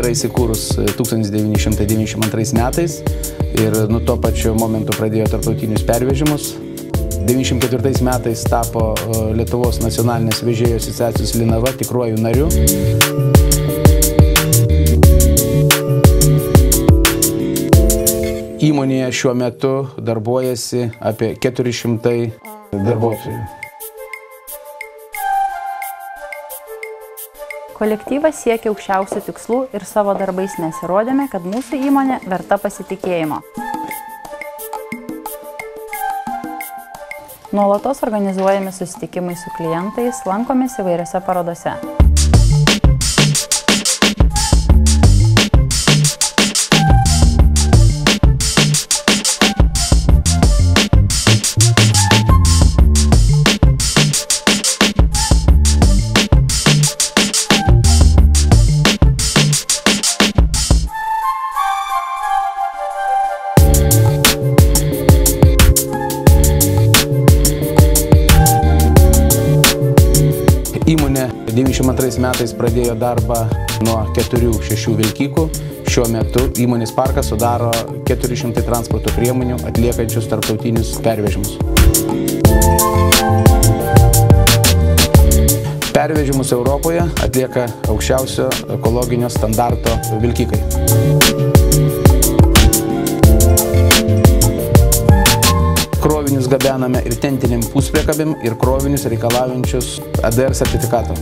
yra įsikūrus 1992 metais ir nuo to pačiu momentu pradėjo tarptautinius pervežimus. 1994 metais tapo Lietuvos nacionalinės vežėjų asociacijos Linava tikruoju nariu. Įmonėje šiuo metu darbuojasi apie 400 darbuotojų. Kolektyvas siekia aukščiausių tikslų ir savo darbais mes įrodėme, kad mūsų įmonė verta pasitikėjimo. Nuolatos organizuojami susitikimai su klientais, lankomės įvairiose parodose. Įmonė 1992 metais pradėjo darbą nuo 4-6 vilkikų. Šiuo metu įmonės parkas sudaro 400 transporto priemonių atliekančius tarptautinius pervežimus. Pervežimus Europoje atlieka aukščiausio ekologinio standarto vilkikai. Krovinius gabename ir tentiniam puspriekabėm ir krovinius reikalaujančius ADR sertifikato.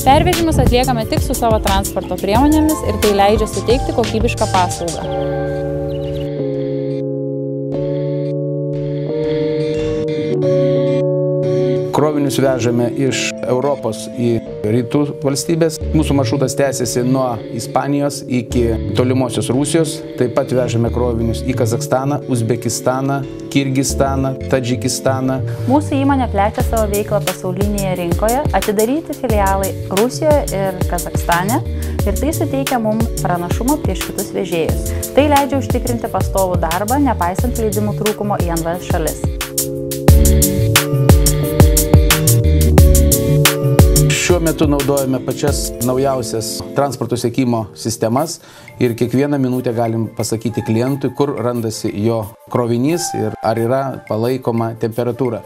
Pervežimus atliekame tik su savo transporto priemonėmis ir tai leidžia suteikti kokybišką paslaugą. Krovinius vežame iš Europos į rytų valstybės. Mūsų maršrutas tęsiasi nuo Ispanijos iki tolimosios Rusijos. Taip pat vežame krovinius į Kazachstaną, Uzbekistaną, Kirgistaną, Tadžikistaną. Mūsų įmonė plečia savo veiklą pasaulinėje rinkoje, atidaryti filialai Rusijoje ir Kazachstane ir tai suteikia mums pranašumą prieš kitus vežėjus. Tai leidžia užtikrinti pastovų darbą, nepaisant leidimų trūkumo į NVS šalis. Šiuo metu naudojame pačias naujausias transporto sekimo sistemas ir kiekvieną minutę galim pasakyti klientui, kur randasi jo krovinys ir ar yra palaikoma temperatūra.